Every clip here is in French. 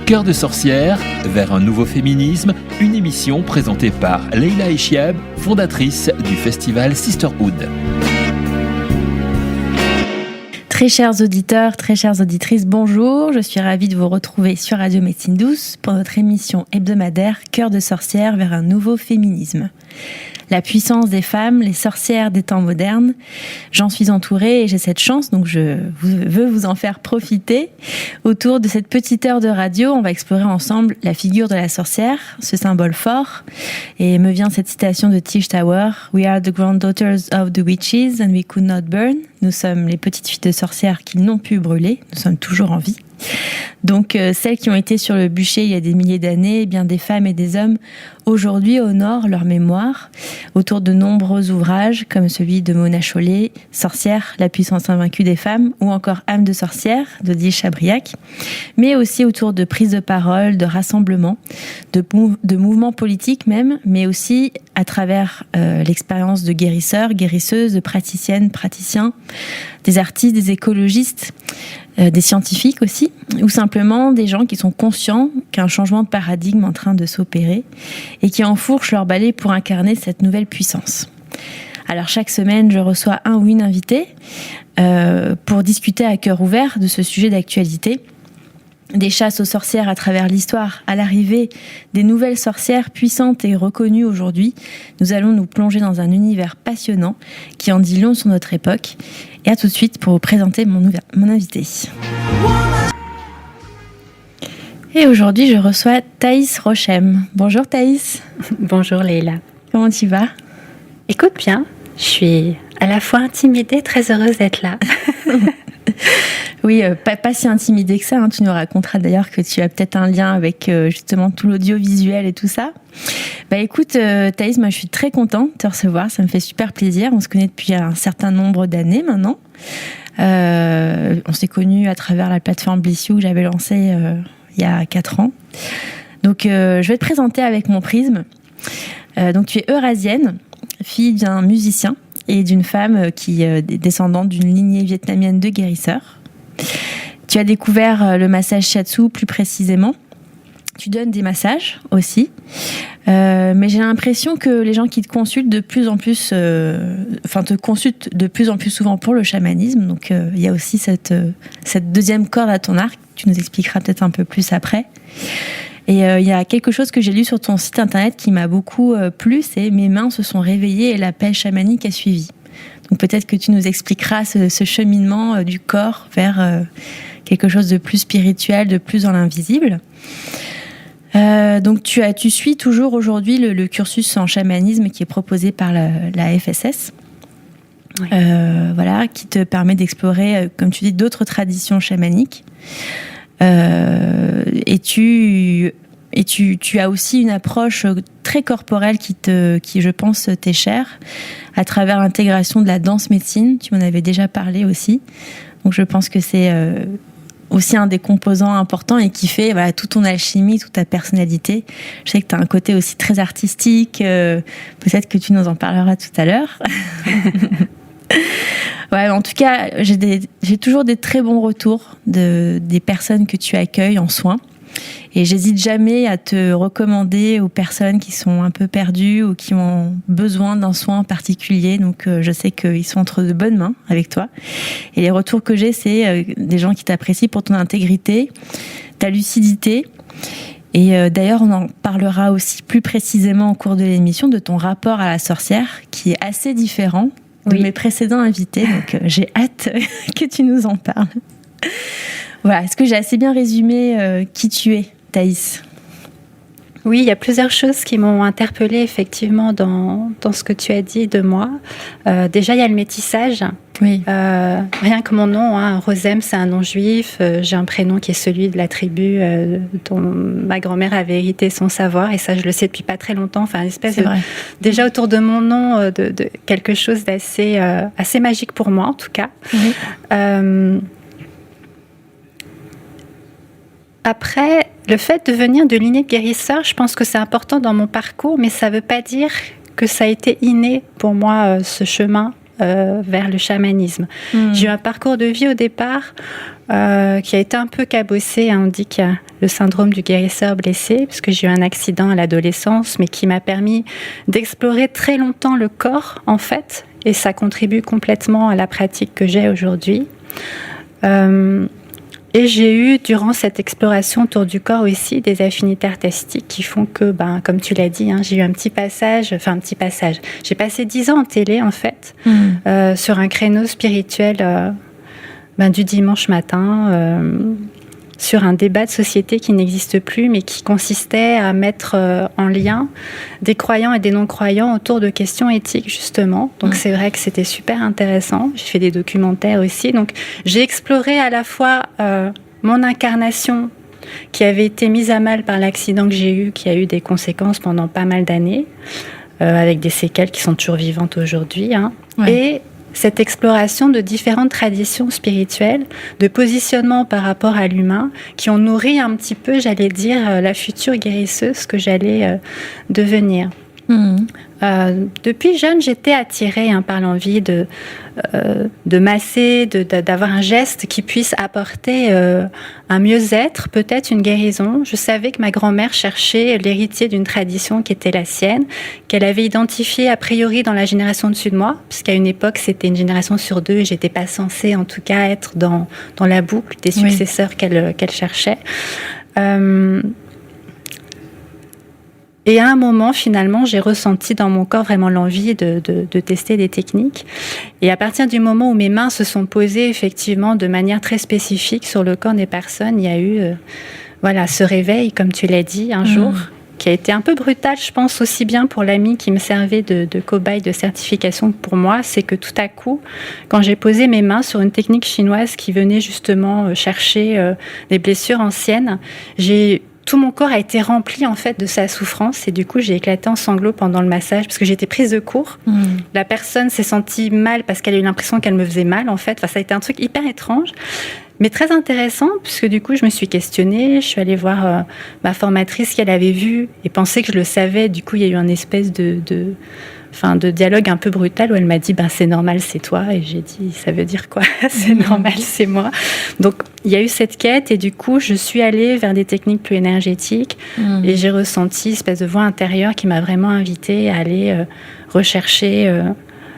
Cœur de sorcière, vers un nouveau féminisme, une émission présentée par Leila Echiab, fondatrice du festival Sisterhood. Très chers auditeurs, très chères auditrices, bonjour. Je suis ravie de vous retrouver sur Radio Médecine Douce pour notre émission hebdomadaire Cœur de sorcière vers un nouveau féminisme. La puissance des femmes, les sorcières des temps modernes. J'en suis entourée et j'ai cette chance, donc je veux vous en faire profiter. Autour de cette petite heure de radio, on va explorer ensemble la figure de la sorcière, ce symbole fort. Et me vient cette citation de Tish Tower. We are the granddaughters of the witches and we could not burn. Nous sommes les petites filles de sorcières qui n'ont pu brûler. Nous sommes toujours en vie. Donc celles qui ont été sur le bûcher il y a des milliers d'années, eh bien des femmes et des hommes aujourd'hui honorent leur mémoire autour de nombreux ouvrages comme celui de Mona Chollet, Sorcière, la puissance invaincue des femmes, ou encore Âme de sorcière d'Odile Chabriac, mais aussi autour de prises de parole, de rassemblements, de mouvements politiques même, mais aussi à travers l'expérience de guérisseurs, guérisseuses, de praticiennes, praticiens, des artistes, des écologistes, des scientifiques aussi, ou simplement des gens qui sont conscients qu'un changement de paradigme est en train de s'opérer et qui enfourchent leur balai pour incarner cette nouvelle puissance. Alors chaque semaine, je reçois un ou une invitée pour discuter à cœur ouvert de ce sujet d'actualité. Des chasses aux sorcières à travers l'histoire, à l'arrivée des nouvelles sorcières puissantes et reconnues aujourd'hui, nous allons nous plonger dans un univers passionnant qui en dit long sur notre époque. Et à tout de suite pour vous présenter mon invité. Et aujourd'hui, je reçois Thaïs Rochem. Bonjour Thaïs. Bonjour Leila. Comment tu vas ? Écoute bien, je suis à la fois intimidée, très heureuse d'être là. Oui, pas si intimidée que ça. Hein. Tu nous raconteras d'ailleurs que tu as peut-être un lien avec justement tout l'audiovisuel et tout ça. Bah écoute, Thaïs, moi je suis très contente de te recevoir. Ça me fait super plaisir. On se connaît depuis un certain nombre d'années maintenant. On s'est connus à travers la plateforme Bliss You que j'avais lancée il y a 4 ans. Donc je vais te présenter avec mon prisme. Donc tu es eurasienne, fille d'un musicien et d'une femme qui est descendante d'une lignée vietnamienne de guérisseurs. Tu as découvert le massage shiatsu plus précisément. Tu donnes des massages aussi. Mais j'ai l'impression que les gens qui te consultent de plus en plus, te consultent de plus en plus souvent pour le chamanisme. Donc il y a aussi cette deuxième corde à ton arc. Tu nous expliqueras peut-être un peu plus après. Et il y a quelque chose que j'ai lu sur ton site internet qui m'a beaucoup plu, c'est « Mes mains se sont réveillées et l'appel chamanique a suivi ». Donc peut-être que tu nous expliqueras ce cheminement du corps vers quelque chose de plus spirituel, de plus dans l'invisible. Donc tu suis toujours aujourd'hui le cursus en chamanisme qui est proposé par la FSS. Oui. Voilà, qui te permet d'explorer, comme tu dis, d'autres traditions chamaniques. Et tu as aussi une approche très corporelle qui je pense, t'est chère, à travers l'intégration de la danse médecine. Tu m'en avais déjà parlé aussi. Donc je pense que c'est aussi un des composants importants et qui fait toute ton alchimie, toute ta personnalité. Je sais que tu as un côté aussi très artistique. Peut-être que tu nous en parleras tout à l'heure. Ouais, en tout cas, j'ai toujours des très bons retours des personnes que tu accueilles en soins. Et j'hésite jamais à te recommander aux personnes qui sont un peu perdues ou qui ont besoin d'un soin en particulier. Donc je sais qu'ils sont entre de bonnes mains avec toi. Et les retours que j'ai, c'est des gens qui t'apprécient pour ton intégrité, ta lucidité. Et d'ailleurs, on en parlera aussi plus précisément au cours de l'émission de ton rapport à la sorcière, qui est assez différent de mes précédents invités. Donc j'ai hâte que tu nous en parles. Voilà, est-ce que j'ai assez bien résumé qui tu es, Thaïs ? Oui, il y a plusieurs choses qui m'ont interpellée effectivement dans ce que tu as dit de moi. Déjà, il y a le métissage. Oui. Rien que mon nom, Rosem, c'est un nom juif. J'ai un prénom qui est celui de la tribu dont ma grand-mère avait hérité son savoir. Et ça, je le sais depuis pas très longtemps. Enfin, une espèce de... Déjà, autour de mon nom, de quelque chose d'assez assez magique pour moi, en tout cas. Oui. Après, le fait de venir de lignée de guérisseurs, je pense que c'est important dans mon parcours, mais ça ne veut pas dire que ça a été inné pour moi, ce chemin vers le chamanisme. J'ai eu un parcours de vie au départ qui a été un peu cabossé. On dit que le syndrome du guérisseur blessé, parce que j'ai eu un accident à l'adolescence, mais qui m'a permis d'explorer très longtemps le corps, en fait, et ça contribue complètement à la pratique que j'ai aujourd'hui. Et j'ai eu, durant cette exploration autour du corps aussi, des affinités artistiques qui font que, comme tu l'as dit, j'ai eu un petit passage. J'ai passé 10 ans en télé, en fait, sur un créneau spirituel du dimanche matin, sur un débat de société qui n'existe plus, mais qui consistait à mettre en lien des croyants et des non-croyants autour de questions éthiques, justement. Donc c'est vrai que c'était super intéressant. J'ai fait des documentaires aussi. Donc j'ai exploré à la fois mon incarnation, qui avait été mise à mal par l'accident que j'ai eu, qui a eu des conséquences pendant pas mal d'années, avec des séquelles qui sont toujours vivantes aujourd'hui. Et cette exploration de différentes traditions spirituelles, de positionnement par rapport à l'humain, qui ont nourri un petit peu, j'allais dire, la future guérisseuse que j'allais devenir. Depuis jeune, j'étais attirée par l'envie de masser, d'avoir un geste qui puisse apporter un mieux-être, peut-être une guérison. Je savais que ma grand-mère cherchait l'héritier d'une tradition qui était la sienne, qu'elle avait identifiée a priori dans la génération dessus de moi, puisqu'à une époque, c'était une génération sur 2 et j'étais pas censée, en tout cas, être dans la boucle des successeurs qu'elle cherchait. Et à un moment, finalement, j'ai ressenti dans mon corps vraiment l'envie de tester des techniques. Et à partir du moment où mes mains se sont posées, effectivement, de manière très spécifique sur le corps des personnes, il y a eu ce réveil, comme tu l'as dit, un jour, qui a été un peu brutal, je pense, aussi bien pour l'ami qui me servait de cobaye de certification que pour moi. C'est que tout à coup, quand j'ai posé mes mains sur une technique chinoise qui venait justement chercher des blessures anciennes, tout mon corps a été rempli en fait de sa souffrance et du coup j'ai éclaté en sanglots pendant le massage parce que j'étais prise de court. La personne s'est sentie mal parce qu'elle a eu l'impression qu'elle me faisait mal en fait. Ça a été un truc hyper étrange, mais très intéressant puisque du coup je me suis questionnée. Je suis allée voir ma formatrice qu'elle avait vue et pensait que je le savais. Du coup il y a eu une espèce de dialogue un peu brutal où elle m'a dit c'est normal, c'est toi. Et j'ai dit ça veut dire quoi? C'est normal, c'est moi. Donc il y a eu cette quête et du coup je suis allée vers des techniques plus énergétiques et j'ai ressenti une espèce de voix intérieure qui m'a vraiment invitée à aller rechercher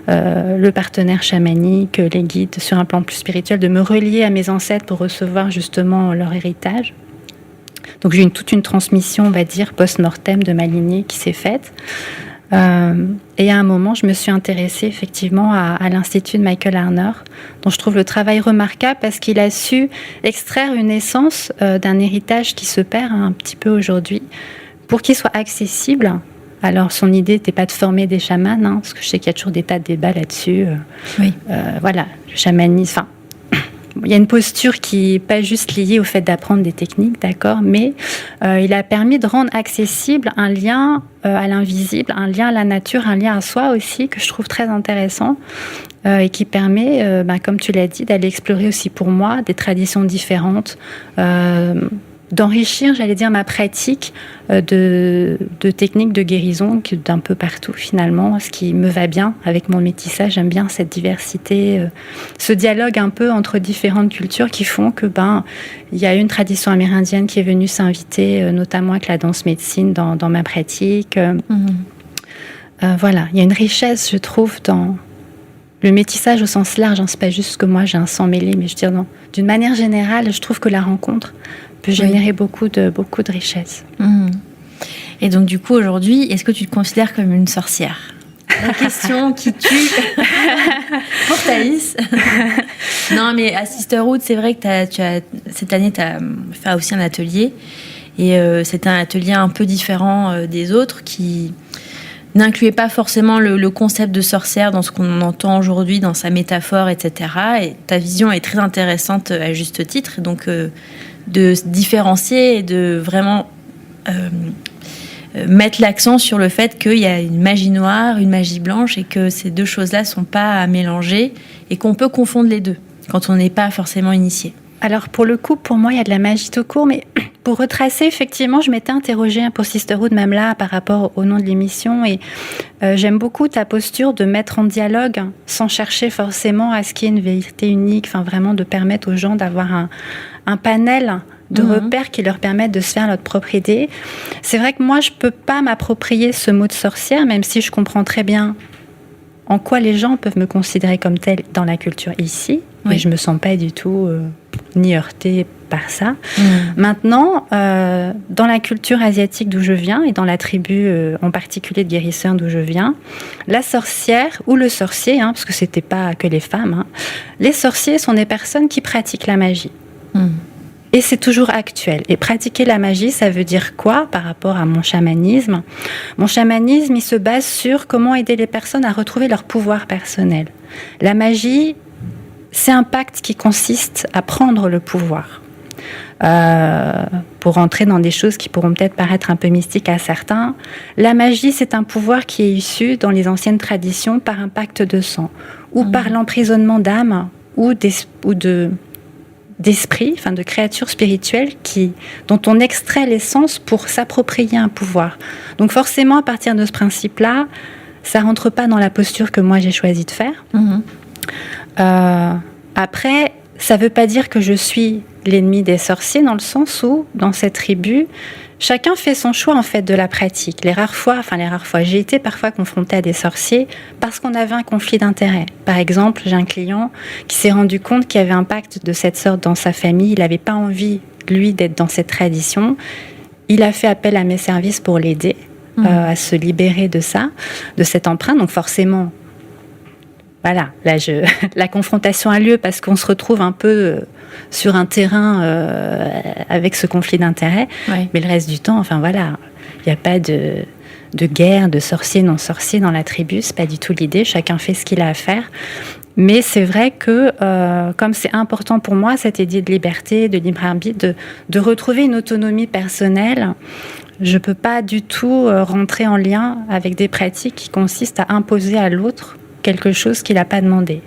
le partenaire chamanique, les guides sur un plan plus spirituel, de me relier à mes ancêtres pour recevoir justement leur héritage. Donc j'ai eu toute une transmission, on va dire, post-mortem de ma lignée qui s'est faite. Et à un moment, je me suis intéressée effectivement à l'Institut de Michael Harner, dont je trouve le travail remarquable parce qu'il a su extraire une essence d'un héritage qui se perd un petit peu aujourd'hui pour qu'il soit accessible. Alors, son idée n'était pas de former des chamans, parce que je sais qu'il y a toujours des tas de débats là-dessus. Le chamanisme... Il y a une posture qui n'est pas juste liée au fait d'apprendre des techniques, d'accord, mais il a permis de rendre accessible un lien à l'invisible, un lien à la nature, un lien à soi aussi, que je trouve très intéressant et qui permet, comme tu l'as dit, d'aller explorer aussi pour moi des traditions différentes, d'enrichir, j'allais dire, ma pratique de techniques de guérison d'un peu partout finalement, ce qui me va bien avec mon métissage. J'aime bien cette diversité, ce dialogue un peu entre différentes cultures qui font que il y a une tradition amérindienne qui est venue s'inviter, notamment avec la danse médecine dans ma pratique. Il y a une richesse, je trouve, dans le métissage au sens large. C'est pas juste que moi j'ai un sang mêlé, mais je veux dire non. D'une manière générale, je trouve que la rencontre peut générer beaucoup de richesse. Et donc du coup aujourd'hui, est-ce que tu te considères comme une sorcière? La question qui tue pour Thaïs. Non, mais à Sisterhood, c'est vrai que cette année, tu as fait aussi un atelier. Et c'était un atelier un peu différent des autres qui n'incluait pas forcément le concept de sorcière dans ce qu'on entend aujourd'hui, dans sa métaphore, etc. Et ta vision est très intéressante à juste titre. Donc, de se différencier et de vraiment mettre l'accent sur le fait qu'il y a une magie noire, une magie blanche et que ces deux choses-là ne sont pas à mélanger et qu'on peut confondre les deux quand on n'est pas forcément initié. Alors pour le coup, pour moi, il y a de la magie tout court, mais pour retracer, effectivement, je m'étais interrogée pour Sisterhood même là par rapport au nom de l'émission et j'aime beaucoup ta posture de mettre en dialogue sans chercher forcément à ce qu'il y ait une vérité unique, vraiment de permettre aux gens d'avoir un panel de repères qui leur permettent de se faire leur propre idée. C'est vrai que moi, je peux pas m'approprier ce mot de sorcière, même si je comprends très bien en quoi les gens peuvent me considérer comme telle dans la culture ici. Oui. Et je me sens pas du tout ni heurtée par ça. Maintenant, dans la culture asiatique d'où je viens, et dans la tribu en particulier de guérisseurs d'où je viens, la sorcière ou le sorcier, parce que c'était pas que les femmes, les sorciers sont des personnes qui pratiquent la magie. Et c'est toujours actuel. Et pratiquer la magie, ça veut dire quoi par rapport à mon chamanisme ? Mon chamanisme, il se base sur comment aider les personnes à retrouver leur pouvoir personnel. La magie, c'est un pacte qui consiste à prendre le pouvoir. Pour entrer dans des choses qui pourront peut-être paraître un peu mystiques à certains, la magie, c'est un pouvoir qui est issu dans les anciennes traditions par un pacte de sang, ou par l'emprisonnement d'âmes, ou d'esprits, enfin de créatures spirituelles dont on extrait l'essence pour s'approprier un pouvoir. Donc forcément, à partir de ce principe-là, ça rentre pas dans la posture que moi j'ai choisi de faire. Après, ça veut pas dire que je suis l'ennemi des sorciers, dans le sens où, dans cette tribu, chacun fait son choix en fait de la pratique. Les rares fois, j'ai été parfois confrontée à des sorciers parce qu'on avait un conflit d'intérêts. Par exemple, j'ai un client qui s'est rendu compte qu'il y avait un pacte de cette sorte dans sa famille. Il n'avait pas envie, lui, d'être dans cette tradition. Il a fait appel à mes services pour l'aider à se libérer de ça, de cette empreinte. Donc forcément, voilà, là, la confrontation a lieu parce qu'on se retrouve un peu sur un terrain avec ce conflit d'intérêts. Ouais. Mais le reste du temps, enfin voilà, il n'y a pas de guerre, de sorciers, non-sorciers dans la tribu. C'est pas du tout l'idée. Chacun fait ce qu'il a à faire. Mais c'est vrai que, comme c'est important pour moi, cette idée de liberté, de libre arbitre, de retrouver une autonomie personnelle, je peux pas du tout rentrer en lien avec des pratiques qui consistent à imposer à l'autre quelque chose qu'il n'a pas demandé.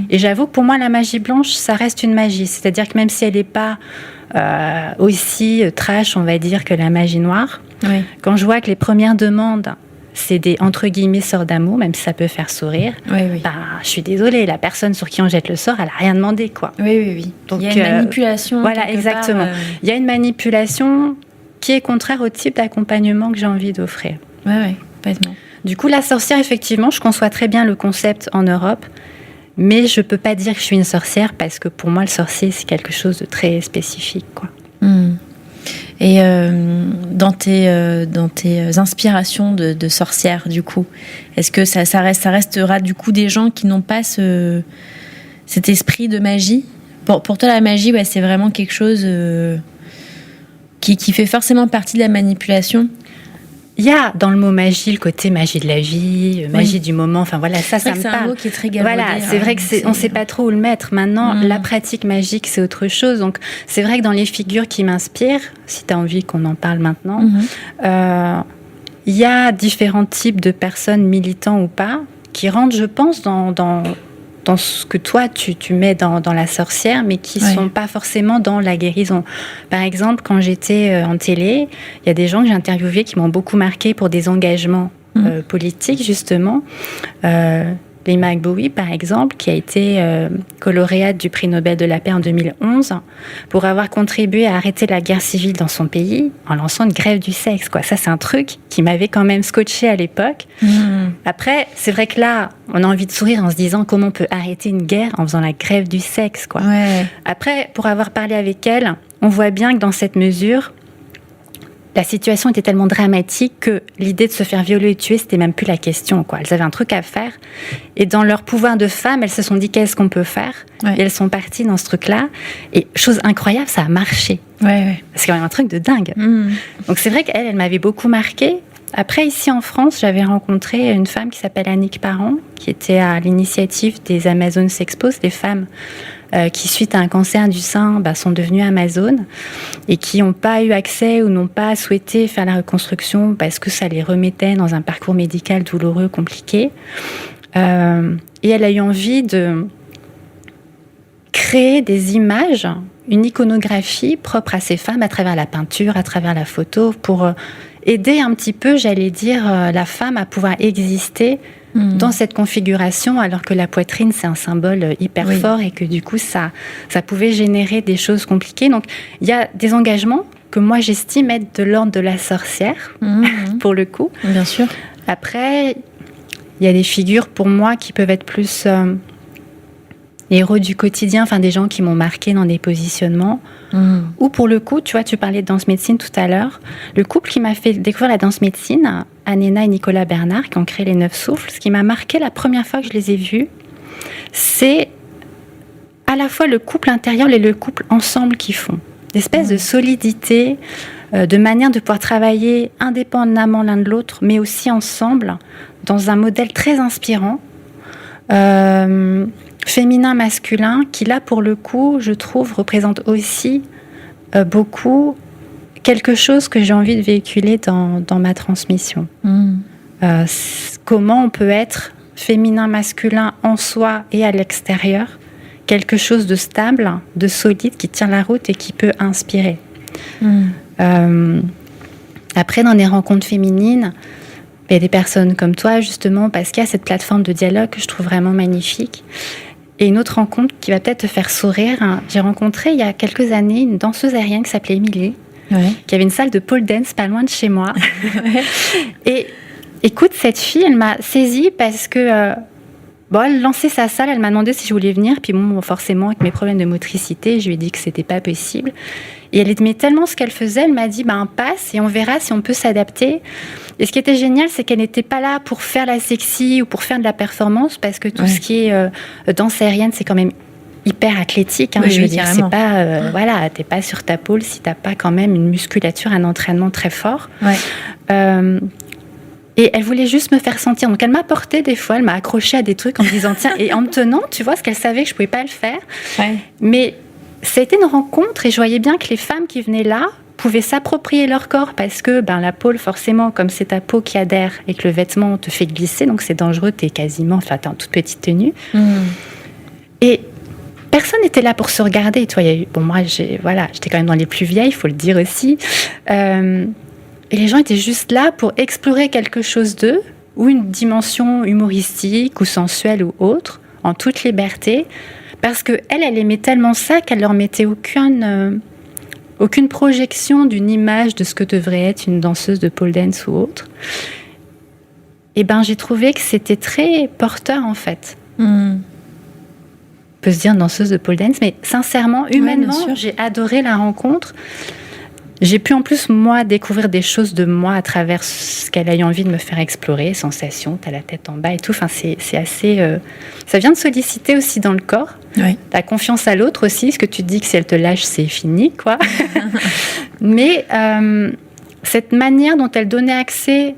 Et j'avoue que pour moi, la magie blanche, ça reste une magie. C'est-à-dire que même si elle n'est pas aussi trash, on va dire, que la magie noire, quand je vois que les premières demandes, c'est des, entre guillemets, sorts d'amour, même si ça peut faire sourire, je suis désolée, la personne sur qui on jette le sort, elle n'a rien demandé, quoi. Oui. Donc, il y a une manipulation. Voilà, exactement. Il y a une manipulation qui est contraire au type d'accompagnement que j'ai envie d'offrir. Oui, complètement. Du coup, la sorcière, effectivement, je conçois très bien le concept en Europe, mais je ne peux pas dire que je suis une sorcière parce que pour moi, le sorcier, c'est quelque chose de très spécifique, quoi. Et dans tes inspirations de sorcières, du coup, est-ce que ça restera du coup des gens qui n'ont pas cet esprit de magie ? Pour toi, la magie, c'est vraiment quelque chose qui fait forcément partie de la manipulation ? Il y a dans le mot magie le côté magie de la vie, magie du moment. Enfin voilà, ça me parle. C'est un mot qui est très galvaudé. Voilà, c'est vrai que on ne sait pas trop où le mettre. Maintenant, la pratique magique, c'est autre chose. Donc, c'est vrai que dans les figures qui m'inspirent, si tu as envie qu'on en parle maintenant, il y a différents types de personnes, militants ou pas, qui rentrent, je pense, dans ce que toi, tu mets dans la sorcière, mais qui ne sont pas forcément dans la guérison. Par exemple, quand j'étais en télé, il y a des gens que j'ai interviewés qui m'ont beaucoup marqué pour des engagements politiques, justement. Lima Agboui, par exemple, qui a été co-lauréate du prix Nobel de la paix en 2011, pour avoir contribué à arrêter la guerre civile dans son pays en lançant une grève du sexe, quoi. Ça, c'est un truc qui m'avait quand même scotché à l'époque. Après, c'est vrai que là, on a envie de sourire en se disant comment on peut arrêter une guerre en faisant la grève du sexe, quoi. Après, pour avoir parlé avec elle, on voit bien que dans cette mesure, la situation était tellement dramatique que l'idée de se faire violer et tuer, c'était même plus la question, quoi. Elles avaient un truc à faire. Et dans leur pouvoir de femme, elles se sont dit qu'est-ce qu'on peut faire. Et elles sont parties dans ce truc-là. Et chose incroyable, ça a marché. C'est quand même un truc de dingue. Donc c'est vrai qu'elle m'avait beaucoup marquée. Après, ici en France, j'avais rencontré une femme qui s'appelle Annick Parent, qui était à l'initiative des Amazones s'exposent, des femmes qui, suite à un cancer du sein, sont devenues Amazones et qui n'ont pas eu accès ou n'ont pas souhaité faire la reconstruction parce que ça les remettait dans un parcours médical douloureux, compliqué. Et elle a eu envie de créer des images une iconographie propre à ces femmes à travers la peinture, à travers la photo, pour aider un petit peu, j'allais dire, la femme à pouvoir exister dans cette configuration, alors que la poitrine, c'est un symbole hyper fort et que du coup, ça pouvait générer des choses compliquées. Donc, il y a des engagements que moi, j'estime être de l'ordre de la sorcière, pour le coup. Bien sûr. Après, il y a des figures, pour moi, qui peuvent être plus héros du quotidien, enfin, des gens qui m'ont marqué dans des positionnements. Ou pour le coup, tu vois, tu parlais de danse-médecine tout à l'heure. Le couple qui m'a fait découvrir la danse-médecine, Anena et Nicolas Bernard, qui ont créé les 9 souffles, ce qui m'a marqué la première fois que je les ai vus, c'est à la fois le couple intérieur et le couple ensemble qu'ils font. D'espèce de solidité, de manière de pouvoir travailler indépendamment l'un de l'autre, mais aussi ensemble, dans un modèle très inspirant, féminin-masculin, qui là, pour le coup, je trouve, représente aussi beaucoup quelque chose que j'ai envie de véhiculer dans ma transmission. Comment on peut être féminin-masculin en soi et à l'extérieur, quelque chose de stable, de solide, qui tient la route et qui peut inspirer. Après, dans les rencontres féminines, il y a des personnes comme toi, justement, parce qu'il y a cette plateforme de dialogue que je trouve vraiment magnifique. Et une autre rencontre qui va peut-être te faire sourire. J'ai rencontré, il y a quelques années, une danseuse aérienne qui s'appelait Émilie, qui avait une salle de pole dance pas loin de chez moi. Et écoute, cette fille, elle m'a saisie parce que... elle lançait sa salle, elle m'a demandé si je voulais venir, puis forcément, avec mes problèmes de motricité, je lui ai dit que c'était pas possible. Et elle aimait tellement ce qu'elle faisait, elle m'a dit, passe et on verra si on peut s'adapter. Et ce qui était génial, c'est qu'elle n'était pas là pour faire la sexy ou pour faire de la performance, parce que tout ce qui est danse aérienne, c'est quand même hyper athlétique. Je veux dire, c'est pas, t'es pas sur ta pôle si t'as pas quand même une musculature, un entraînement très fort. Et elle voulait juste me faire sentir. Donc, elle m'a porté des fois, elle m'a accroché à des trucs en me disant, tiens, et en me tenant, tu vois, parce qu'elle savait que je pouvais pas le faire. Mais ça a été une rencontre et je voyais bien que les femmes qui venaient là pouvaient s'approprier leur corps parce que la pôle, forcément, comme c'est ta peau qui adhère et que le vêtement te fait glisser, donc c'est dangereux, t'es en toute petite tenue. Et personne n'était là pour se regarder. Toi, moi, j'étais quand même dans les plus vieilles, il faut le dire aussi. Et les gens étaient juste là pour explorer quelque chose d'eux, ou une dimension humoristique ou sensuelle ou autre, en toute liberté, parce qu'elle aimait tellement ça qu'elle leur mettait aucune projection d'une image de ce que devrait être une danseuse de pole dance ou autre. Et j'ai trouvé que c'était très porteur, en fait. On peut se dire danseuse de pole dance, mais sincèrement, humainement, j'ai adoré la rencontre. J'ai pu en plus, moi, découvrir des choses de moi à travers ce qu'elle a eu envie de me faire explorer, sensations, t'as la tête en bas et tout. Enfin, c'est assez... Ça vient de solliciter aussi dans le corps. T'as confiance à l'autre aussi, parce que tu te dis que si elle te lâche, c'est fini, quoi. Mais cette manière dont elle donnait accès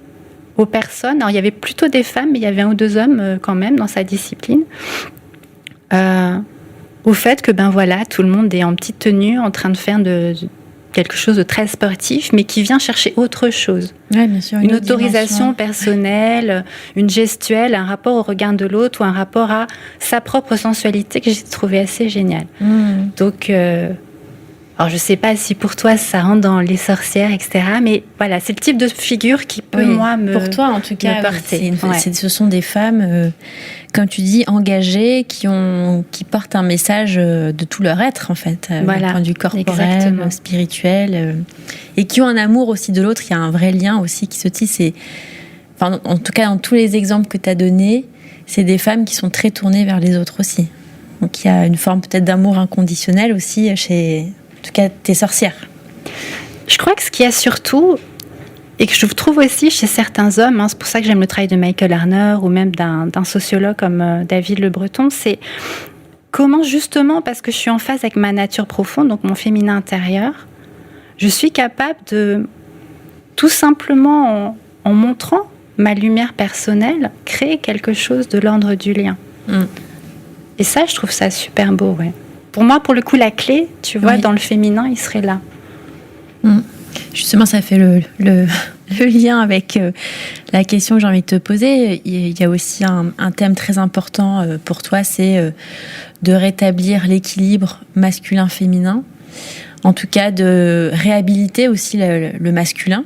aux personnes... Alors, il y avait plutôt des femmes, mais il y avait 1 ou 2 hommes quand même dans sa discipline. Au fait que, tout le monde est en petite tenue, en train de faire quelque chose de très sportif, mais qui vient chercher autre chose. Bien sûr, une autorisation personnelle, une gestuelle, un rapport au regard de l'autre ou un rapport à sa propre sensualité que j'ai trouvé assez génial. Donc, alors je ne sais pas si pour toi ça rentre dans les sorcières, etc. Mais voilà, c'est le type de figure qui peut, moi, pour toi, en tout cas, porter. Ce sont des femmes, comme tu dis, engagées, qui portent un message de tout leur être, en fait, du point de vue corporel, spirituel, et qui ont un amour aussi de l'autre. Il y a un vrai lien aussi qui se tisse. En tout cas, dans tous les exemples que tu as donnés, c'est des femmes qui sont très tournées vers les autres aussi. Donc il y a une forme peut-être d'amour inconditionnel aussi chez... En tout cas, tes sorcières. Je crois que ce qu'il y a surtout, et que je trouve aussi chez certains hommes, c'est pour ça que j'aime le travail de Michael Harner ou même d'un sociologue comme David Le Breton, c'est comment justement, parce que je suis en phase avec ma nature profonde, donc mon féminin intérieur, je suis capable de, tout simplement en montrant ma lumière personnelle, créer quelque chose de l'ordre du lien. Et ça, je trouve ça super beau, Pour moi, pour le coup, la clé, tu vois, dans le féminin, il serait là. Justement, ça fait le lien avec la question que j'ai envie de te poser. Il y a aussi un thème très important pour toi, c'est de rétablir l'équilibre masculin-féminin. en tout cas de réhabiliter aussi le masculin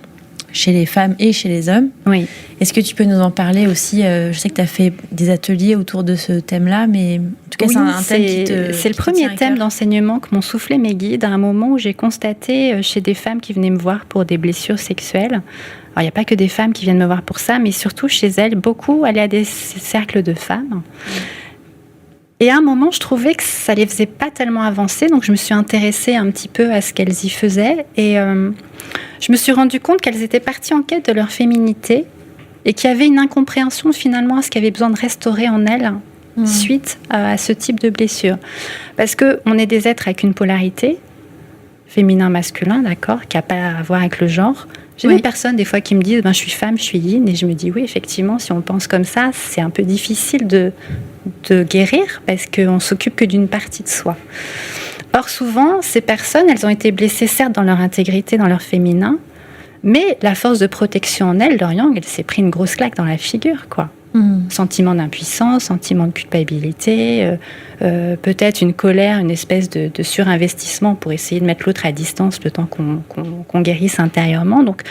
chez les femmes et chez les hommes. Oui. Est-ce que tu peux nous en parler aussi? Je sais que tu as fait des ateliers autour de ce thème-là, mais en tout cas, c'est un thème qui te... C'est le premier thème d'enseignement que m'ont soufflé mes guides à un moment où j'ai constaté chez des femmes qui venaient me voir pour des blessures sexuelles. Alors, il n'y a pas que des femmes qui viennent me voir pour ça, mais surtout chez elles, beaucoup allaient à des cercles de femmes. Et à un moment, je trouvais que ça les faisait pas tellement avancer, donc je me suis intéressée un petit peu à ce qu'elles y faisaient. Et je me suis rendu compte qu'elles étaient parties en quête de leur féminité et qu'il y avait une incompréhension finalement à ce qu'elles avaient besoin de restaurer en elles suite à ce type de blessure. Parce qu'on est des êtres avec une polarité, féminin-masculin, d'accord, qui n'a pas à voir avec le genre. J'ai des personnes des fois qui me disent je suis femme, je suis yin, et je me dis oui, effectivement, si on pense comme ça, c'est un peu difficile de guérir parce qu'on s'occupe que d'une partie de soi. Or, souvent, ces personnes, elles ont été blessées, certes, dans leur intégrité, dans leur féminin, mais la force de protection en elles, leur yang, elle s'est pris une grosse claque dans la figure, quoi. Sentiment d'impuissance, sentiment de culpabilité, peut-être une colère, une espèce de surinvestissement pour essayer de mettre l'autre à distance le temps qu'on guérisse intérieurement. Donc,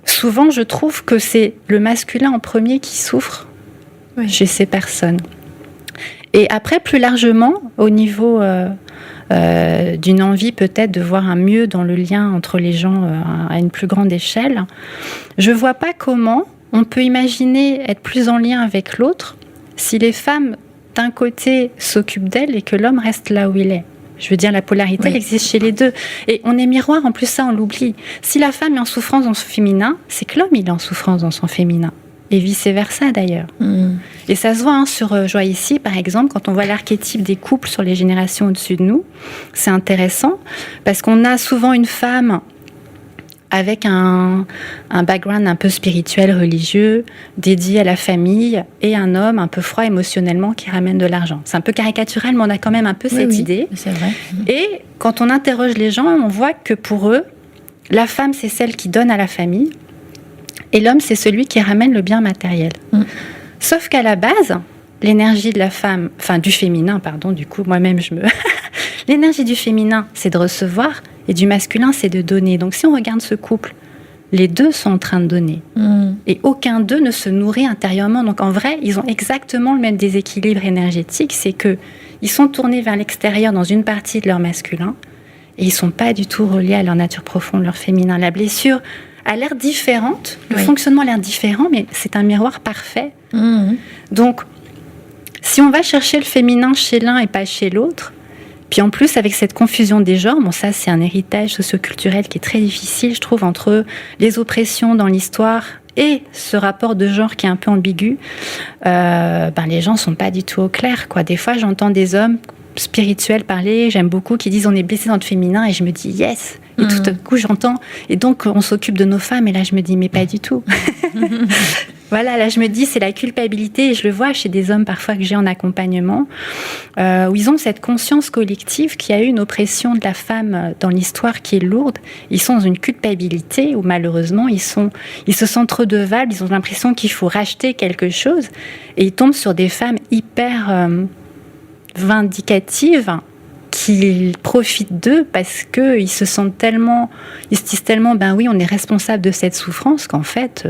souvent, je trouve que c'est le masculin en premier qui souffre chez ces personnes. Et après, plus largement, au niveau d'une envie peut-être de voir un mieux dans le lien entre les gens à une plus grande échelle, je ne vois pas comment on peut imaginer être plus en lien avec l'autre si les femmes, d'un côté, s'occupent d'elles et que l'homme reste là où il est. Je veux dire, la polarité elle existe chez les deux. Et on est miroir, en plus ça, on l'oublie. Si la femme est en souffrance dans son féminin, c'est que l'homme, il est en souffrance dans son féminin. Et vice-versa, d'ailleurs. Et ça se voit sur Joie ici, par exemple, quand on voit l'archétype des couples sur les générations au-dessus de nous. C'est intéressant, parce qu'on a souvent une femme avec un background un peu spirituel, religieux, dédié à la famille, et un homme un peu froid émotionnellement qui ramène de l'argent. C'est un peu caricatural, mais on a quand même un peu cette idée. C'est vrai. Et quand on interroge les gens, on voit que pour eux, la femme, c'est celle qui donne à la famille, et l'homme, c'est celui qui ramène le bien matériel. Sauf qu'à la base, l'énergie de la femme, enfin du féminin, pardon, du coup, moi-même, l'énergie du féminin, c'est de recevoir, et du masculin, c'est de donner. Donc, si on regarde ce couple, les deux sont en train de donner. Et aucun d'eux ne se nourrit intérieurement. Donc, en vrai, ils ont exactement le même déséquilibre énergétique. C'est qu'ils sont tournés vers l'extérieur dans une partie de leur masculin et ils ne sont pas du tout reliés à leur nature profonde, leur féminin. La blessure a l'air différente, le fonctionnement a l'air différent, mais c'est un miroir parfait. Donc, si on va chercher le féminin chez l'un et pas chez l'autre, puis en plus, avec cette confusion des genres, bon, ça, c'est un héritage socioculturel qui est très difficile, je trouve, entre les oppressions dans l'histoire et ce rapport de genre qui est un peu ambigu. Les gens ne sont pas du tout au clair, quoi. Des fois, j'entends des hommes spirituels parler, j'aime beaucoup, qui disent on est blessé dans le féminin, et je me dis yes. Et tout à coup, j'entends, et donc on s'occupe de nos femmes, et là, je me dis mais pas du tout. Voilà, là, je me dis, c'est la culpabilité, et je le vois chez des hommes parfois que j'ai en accompagnement, où ils ont cette conscience collective qu'il y a eu une oppression de la femme dans l'histoire qui est lourde. Ils sont dans une culpabilité où malheureusement, ils se sentent redevables, ils ont l'impression qu'il faut racheter quelque chose, et ils tombent sur des femmes hyper vindicatives qui profitent d'eux parce qu'ils se sentent tellement, ils se disent tellement, ben oui, on est responsable de cette souffrance qu'en fait...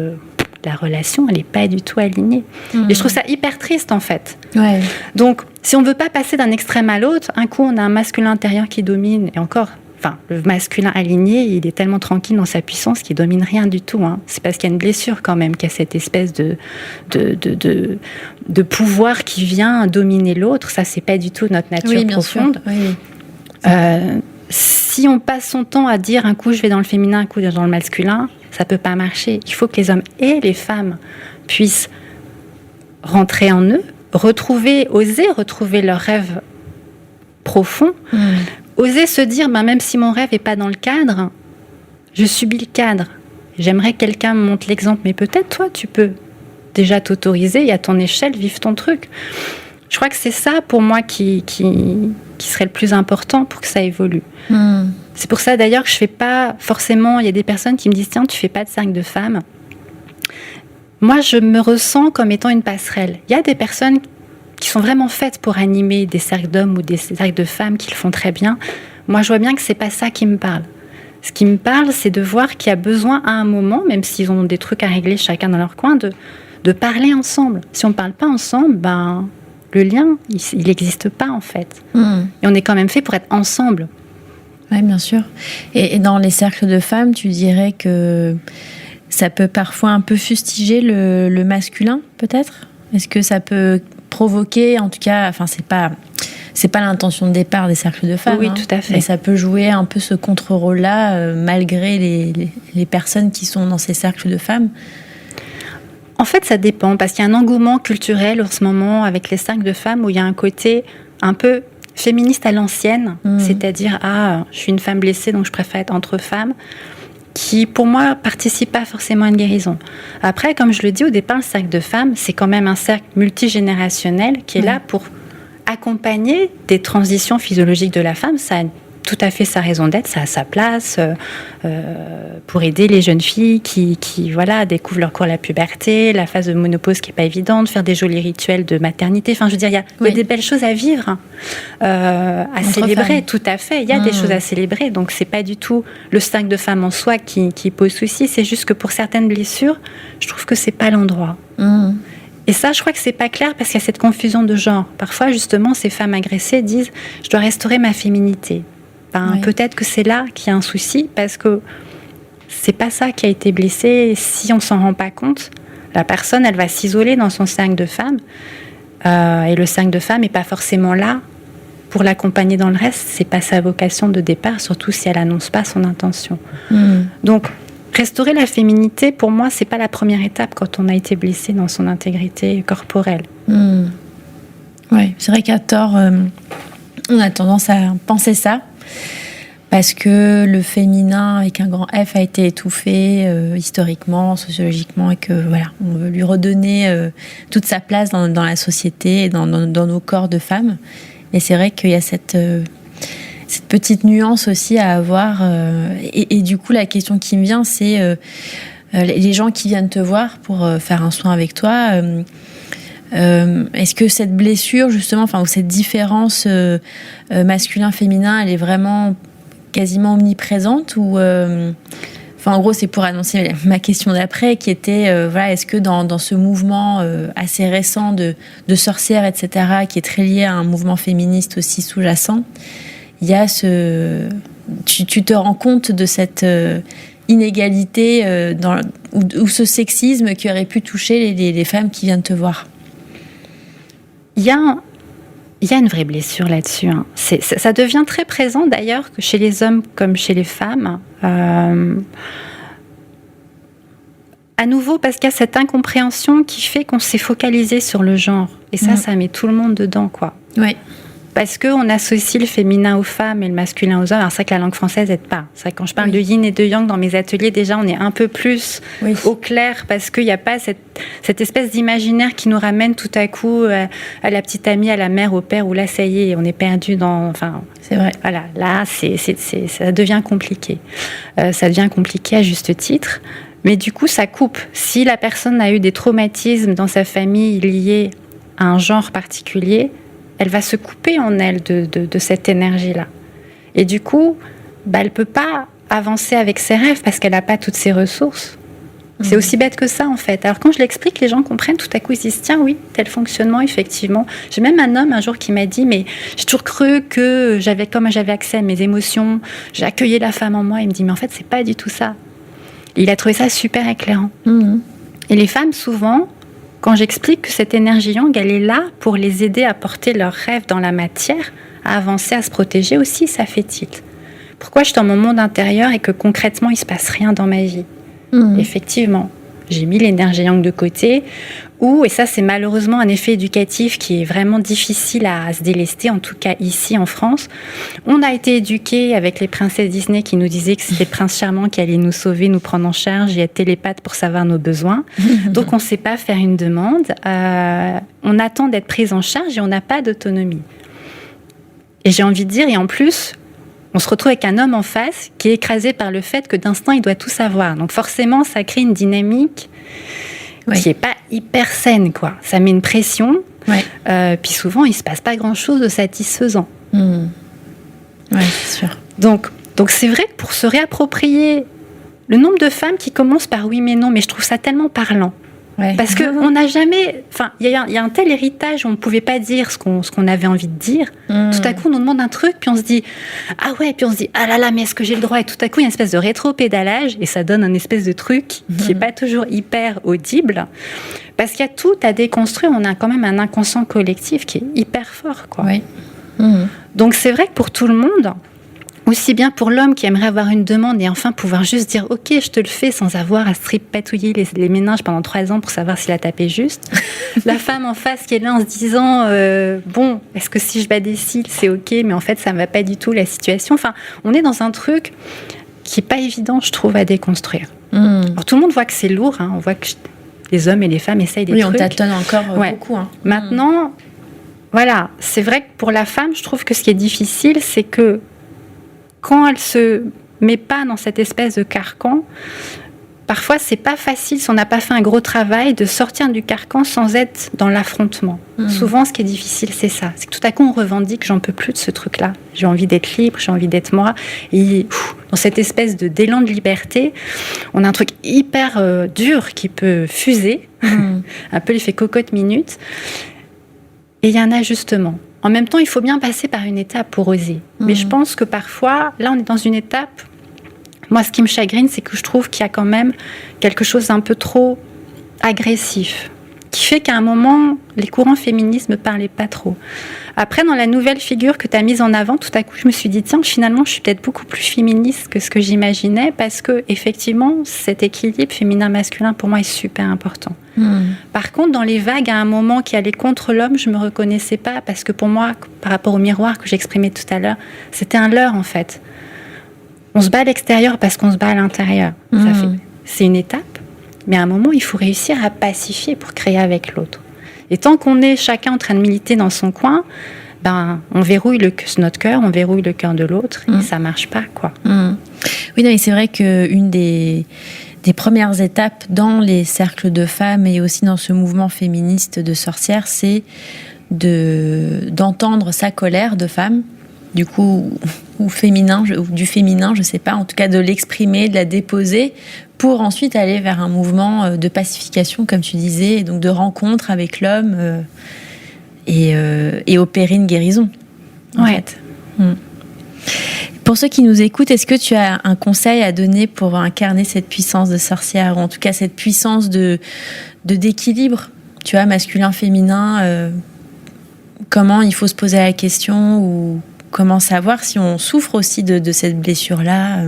la relation, elle n'est pas du tout alignée. Et je trouve ça hyper triste, en fait. Donc, si on ne veut pas passer d'un extrême à l'autre, un coup, on a un masculin intérieur qui domine, et encore, le masculin aligné, il est tellement tranquille dans sa puissance qu'il ne domine rien du tout. C'est parce qu'il y a une blessure, quand même, qu'il y a cette espèce de pouvoir qui vient dominer l'autre. Ça, ce n'est pas du tout notre nature profonde. Si on passe son temps à dire un coup je vais dans le féminin, un coup dans le masculin, ça peut pas marcher. Il faut que les hommes et les femmes puissent rentrer en eux, oser retrouver leur rêve profond, oser se dire même si mon rêve est pas dans le cadre, je subis le cadre. J'aimerais que quelqu'un me montre l'exemple, mais peut-être toi tu peux déjà t'autoriser et à ton échelle vivre ton truc. Je crois que c'est ça pour moi qui serait le plus important pour que ça évolue. C'est pour ça d'ailleurs que je fais pas forcément, il y a des personnes qui me disent tiens, tu fais pas de cercle de femmes. Moi, je me ressens comme étant une passerelle. Il y a des personnes qui sont vraiment faites pour animer des cercles d'hommes ou des cercles de femmes qui le font très bien. Moi, je vois bien que c'est pas ça qui me parle. Ce qui me parle, c'est de voir qu'il y a besoin à un moment, même s'ils ont des trucs à régler chacun dans leur coin, de parler ensemble. Si on ne parle pas ensemble, le lien, il n'existe pas en fait. Et on est quand même fait pour être ensemble. Oui, bien sûr. Et dans les cercles de femmes, tu dirais que ça peut parfois un peu fustiger le masculin, peut-être ? Est-ce que ça peut provoquer, en tout cas, enfin, c'est pas l'intention de départ des cercles de femmes. Oui, tout à fait. Mais ça peut jouer un peu ce contre-rôle-là, malgré les personnes qui sont dans ces cercles de femmes. En fait, ça dépend, parce qu'il y a un engouement culturel en ce moment avec les cercles de femmes où il y a un côté un peu féministe à l'ancienne, c'est-à-dire je suis une femme blessée, donc je préfère être entre femmes, qui pour moi participe pas forcément à une guérison. Après, comme je le dis au départ, le cercle de femmes, c'est quand même un cercle multigénérationnel qui est là pour accompagner des transitions physiologiques de la femme. Ça a tout à fait sa raison d'être, ça a sa place pour aider les jeunes filles qui découvrent leur cours la puberté, la phase de ménopause qui n'est pas évidente, faire des jolis rituels de maternité. Enfin, je veux dire, il y a des belles choses à vivre, à célébrer, femmes. Tout à fait. Il y a des choses à célébrer. Donc, c'est pas du tout le cercle de femmes en soi qui pose souci. C'est juste que pour certaines blessures, je trouve que c'est pas l'endroit. Et ça, je crois que c'est pas clair parce qu'il y a cette confusion de genre. Parfois, justement, ces femmes agressées disent « je dois restaurer ma féminité ». Peut-être que c'est là qu'il y a un souci parce que c'est pas ça qui a été blessé. Et si on s'en rend pas compte, la personne, elle va s'isoler dans son cercle de femmes. Et le cercle de femmes n'est pas forcément là pour l'accompagner dans le reste. C'est pas sa vocation de départ, surtout si elle annonce pas son intention. Donc, restaurer la féminité, pour moi, c'est pas la première étape quand on a été blessé dans son intégrité corporelle. Oui, c'est vrai qu'à tort, on a tendance à penser ça, parce que le féminin avec un grand F a été étouffé historiquement, sociologiquement, et que on veut lui redonner toute sa place dans la société et dans nos corps de femmes. Et c'est vrai qu'il y a cette petite nuance aussi à avoir. Et du coup, la question qui me vient, c'est les gens qui viennent te voir pour faire un soin avec toi. Est-ce que cette blessure, justement, ou cette différence masculin-féminin, elle est vraiment quasiment omniprésente ou en gros, c'est pour annoncer ma question d'après, qui était est-ce que dans ce mouvement assez récent de sorcières, etc., qui est très lié à un mouvement féministe aussi sous-jacent, il y a tu te rends compte de cette inégalité ou ce sexisme qui aurait pu toucher les femmes qui viennent te voir? Il y a une vraie blessure là-dessus. Ça devient très présent d'ailleurs, que chez les hommes comme chez les femmes. À nouveau, parce qu'il y a cette incompréhension qui fait qu'on s'est focalisé sur le genre. Et ça met tout le monde dedans, quoi. Oui. Parce qu'on associe le féminin aux femmes et le masculin aux hommes. Alors c'est vrai que la langue française n'aide pas. C'est vrai que quand je parle de yin et de yang dans mes ateliers, déjà on est un peu plus au clair, parce qu'il n'y a pas cette espèce d'imaginaire qui nous ramène tout à coup à la petite amie, à la mère, au père, où là ça y est, on est perdu dans... c'est vrai. Voilà, là ça devient compliqué. Ça devient compliqué à juste titre. Mais du coup ça coupe. Si la personne a eu des traumatismes dans sa famille liés à un genre particulier, elle va se couper en elle de cette énergie-là. Et du coup, elle ne peut pas avancer avec ses rêves parce qu'elle n'a pas toutes ses ressources. C'est aussi bête que ça, en fait. Alors, quand je l'explique, les gens comprennent, tout à coup, ils se disent « Tiens, oui, tel fonctionnement, effectivement. » J'ai même un homme, un jour, qui m'a dit « Mais j'ai toujours cru que comme j'avais accès à mes émotions, j'ai accueilli la femme en moi. » Il me dit « Mais en fait, c'est pas du tout ça. » Il a trouvé ça super éclairant. Et les femmes, souvent... Quand j'explique que cette énergie yang, elle est là pour les aider à porter leurs rêves dans la matière, à avancer, à se protéger aussi, ça fait tilt. Pourquoi je suis dans mon monde intérieur et que concrètement, il ne se passe rien dans ma vie ? Effectivement, j'ai mis l'énergie yang de côté, et ça c'est malheureusement un effet éducatif qui est vraiment difficile à se délester, en tout cas ici en France. On a été éduqués avec les princesses Disney qui nous disaient que c'était le prince charmant qui allait nous sauver, nous prendre en charge et être télépathe pour savoir nos besoins. Donc on ne sait pas faire une demande, on attend d'être prise en charge et on n'a pas d'autonomie. Et j'ai envie de dire, et en plus... on se retrouve avec un homme en face qui est écrasé par le fait que d'instinct, il doit tout savoir. Donc forcément, ça crée une dynamique qui n'est pas hyper saine, quoi. Ça met une pression. Puis souvent, il ne se passe pas grand-chose de satisfaisant. Ouais, c'est sûr. Donc c'est vrai que pour se réapproprier le nombre de femmes qui commencent par oui mais non, mais je trouve ça tellement parlant. Ouais. Parce qu'on n'a jamais... Enfin, il y a un tel héritage où on ne pouvait pas dire ce qu'on avait envie de dire. Tout à coup, on nous demande un truc, puis on se dit « Ah ouais », puis on se dit « Ah là là, mais est-ce que j'ai le droit ?» Et tout à coup, il y a une espèce de rétro-pédalage, et ça donne un espèce de truc qui n'est pas toujours hyper audible. Parce qu'il y a tout à déconstruire. On a quand même un inconscient collectif qui est hyper fort, quoi. Oui. Donc c'est vrai que pour tout le monde... Aussi bien pour l'homme qui aimerait avoir une demande et enfin pouvoir juste dire « Ok, je te le fais » sans avoir à se patouiller les méninges pendant 3 ans pour savoir s'il a tapé juste. La femme en face qui est là en se disant « Bon, est-ce que si je bats des cils, c'est ok, mais en fait, ça ne va pas du tout la situation. » Enfin, on est dans un truc qui n'est pas évident, je trouve, à déconstruire. Alors, tout le monde voit que c'est lourd. Hein, on voit que les hommes et les femmes essayent des trucs. Oui, on tâtonne encore beaucoup. Hein. Maintenant, voilà, c'est vrai que pour la femme, je trouve que ce qui est difficile, c'est que quand elle se met pas dans cette espèce de carcan, parfois c'est pas facile, si on n'a pas fait un gros travail, de sortir du carcan sans être dans l'affrontement. Souvent, ce qui est difficile, c'est ça. C'est que tout à coup, on revendique, j'en peux plus de ce truc-là. J'ai envie d'être libre, j'ai envie d'être moi. Et dans cette espèce d'élan de liberté, on a un truc hyper dur qui peut fuser, un peu l'effet cocotte minute. Et il y a un ajustement. En même temps, il faut bien passer par une étape pour oser. Mais je pense que parfois, là, on est dans une étape... Moi, ce qui me chagrine, c'est que je trouve qu'il y a quand même quelque chose d'un peu trop agressif, qui fait qu'à un moment, les courants féministes ne me parlaient pas trop. Après, dans la nouvelle figure que tu as mise en avant, tout à coup, je me suis dit, tiens, finalement, je suis peut-être beaucoup plus féministe que ce que j'imaginais, parce que, effectivement, cet équilibre féminin-masculin, pour moi, est super important. Par contre, dans les vagues, à un moment qui allait contre l'homme, je ne me reconnaissais pas, parce que pour moi, par rapport au miroir que j'exprimais tout à l'heure, c'était un leurre, en fait. On se bat à l'extérieur parce qu'on se bat à l'intérieur. C'est une étape, mais à un moment, il faut réussir à pacifier pour créer avec l'autre. Et tant qu'on est chacun en train de militer dans son coin, on verrouille notre cœur, on verrouille le cœur de l'autre, et ça ne marche pas, quoi. Oui, non, et c'est vrai qu'une des premières étapes dans les cercles de femmes et aussi dans ce mouvement féministe de sorcières, c'est d'entendre sa colère de femme, du coup, ou féminin, ou du féminin, je sais pas, en tout cas de l'exprimer, de la déposer, pour ensuite aller vers un mouvement de pacification, comme tu disais, et donc de rencontre avec l'homme et opérer une guérison, en fait. Pour ceux qui nous écoutent, est-ce que tu as un conseil à donner pour incarner cette puissance de sorcière, ou en tout cas cette puissance d'équilibre, tu vois, masculin-féminin, comment il faut se poser la question, ou comment savoir si on souffre aussi de cette blessure-là?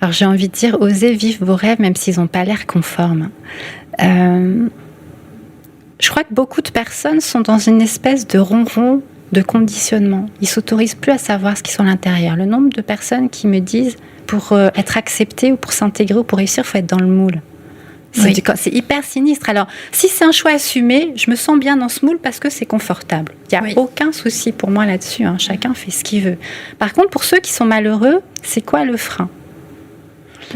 Alors j'ai envie de dire, osez vivre vos rêves même s'ils n'ont pas l'air conformes. Je crois que beaucoup de personnes sont dans une espèce de ronron de conditionnement. Ils ne s'autorisent plus à savoir ce qu'ils sont à l'intérieur. Le nombre de personnes qui me disent, pour être acceptées ou pour s'intégrer ou pour réussir, il faut être dans le moule. C'est hyper sinistre. Alors, si c'est un choix assumé, je me sens bien dans ce moule parce que c'est confortable. Il n'y a aucun souci pour moi là-dessus. Hein. Chacun fait ce qu'il veut. Par contre, pour ceux qui sont malheureux, c'est quoi le frein ?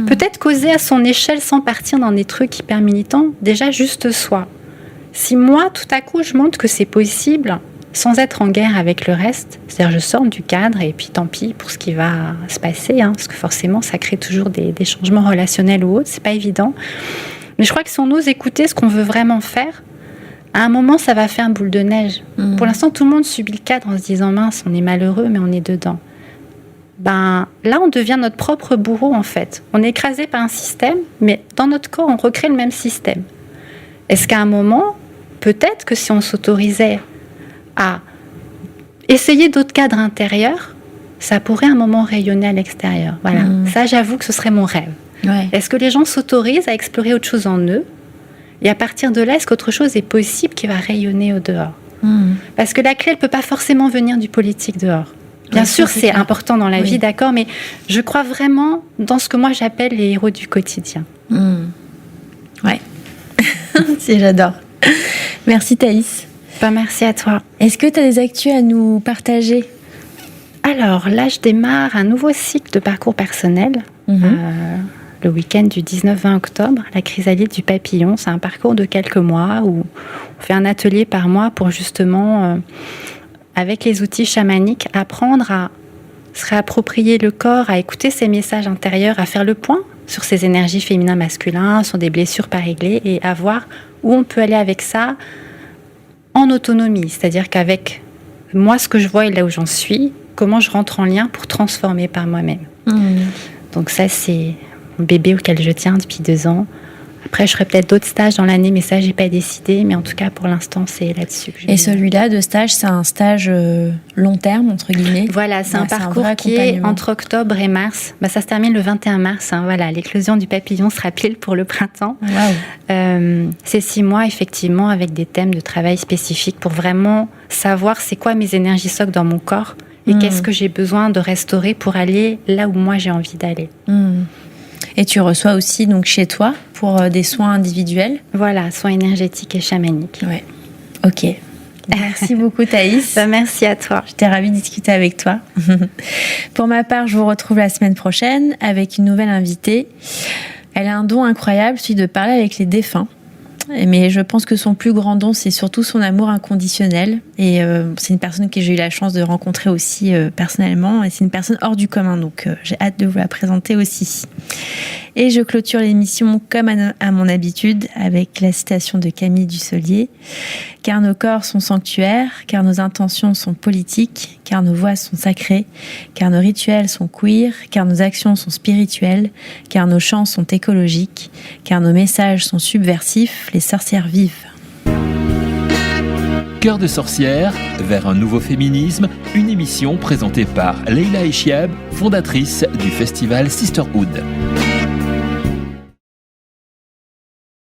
Peut-être causer à son échelle sans partir dans des trucs hyper militants, déjà juste soi. Si moi, tout à coup, je montre que c'est possible sans être en guerre avec le reste, c'est-à-dire je sors du cadre et puis tant pis pour ce qui va se passer, hein, parce que forcément, ça crée toujours des changements relationnels ou autres, c'est pas évident. Mais je crois que si on ose écouter ce qu'on veut vraiment faire, à un moment, ça va faire une boule de neige. Pour l'instant, tout le monde subit le cadre en se disant « mince, on est malheureux, mais on est dedans ». Là, on devient notre propre bourreau, en fait. On est écrasé par un système, mais dans notre corps, on recrée le même système. Est-ce qu'à un moment, peut-être que si on s'autorisait à essayer d'autres cadres intérieurs, ça pourrait à un moment rayonner à l'extérieur. Voilà. Ça, j'avoue que ce serait mon rêve. Ouais. Est-ce que les gens s'autorisent à explorer autre chose en eux ? Et à partir de là, est-ce qu'autre chose est possible qui va rayonner au dehors ? Parce que la clé, elle ne peut pas forcément venir du politique dehors. Bien sûr, c'est important dans la vie, d'accord, mais je crois vraiment dans ce que moi j'appelle les héros du quotidien. Ouais, j'adore. Merci Thaïs. Merci à toi. Est-ce que tu as des actus à nous partager ? Alors là, je démarre un nouveau cycle de parcours personnel. Le week-end du 19-20 octobre, la chrysalide du papillon. C'est un parcours de quelques mois où on fait un atelier par mois pour justement avec les outils chamaniques, apprendre à se réapproprier le corps, à écouter ses messages intérieurs, à faire le point sur ses énergies féminin-masculin, sur des blessures pas réglées, et à voir où on peut aller avec ça en autonomie. C'est-à-dire qu'avec moi, ce que je vois et là où j'en suis, comment je rentre en lien pour transformer par moi-même. Donc ça, c'est mon bébé auquel je tiens depuis 2 ans. Après, je ferai peut-être d'autres stages dans l'année, mais ça, j'ai pas décidé. Mais en tout cas, pour l'instant, c'est là-dessus que je vais. Et celui-là de stage, c'est un stage long terme, entre guillerets. Voilà, c'est un parcours qui est entre octobre et mars. Ça se termine le 21 mars. Voilà, l'éclosion du papillon sera pile pour le printemps. Wow. C'est 6 mois, effectivement, avec des thèmes de travail spécifiques pour vraiment savoir c'est quoi mes énergies socles dans mon corps et qu'est-ce que j'ai besoin de restaurer pour aller là où moi j'ai envie d'aller. Et tu reçois aussi donc chez toi pour des soins individuels. Voilà, soins énergétiques et chamaniques. Ouais. Ok. Merci beaucoup Thaïs. Merci à toi. J'étais ravie de discuter avec toi. Pour ma part, je vous retrouve la semaine prochaine avec une nouvelle invitée. Elle a un don incroyable, celui de parler avec les défunts. Mais je pense que son plus grand don, c'est surtout son amour inconditionnel. Et c'est une personne que j'ai eu la chance de rencontrer aussi personnellement. Et c'est une personne hors du commun, donc j'ai hâte de vous la présenter aussi. Et je clôture l'émission comme à mon habitude avec la citation de Camille Dussolier. « Car nos corps sont sanctuaires, car nos intentions sont politiques, car nos voix sont sacrées, car nos rituels sont queer, car nos actions sont spirituelles, car nos chants sont écologiques, car nos messages sont subversifs, les sorcières vivent. » Cœur de sorcière, vers un nouveau féminisme, une émission présentée par Leila Echiab, fondatrice du festival Sisterhood.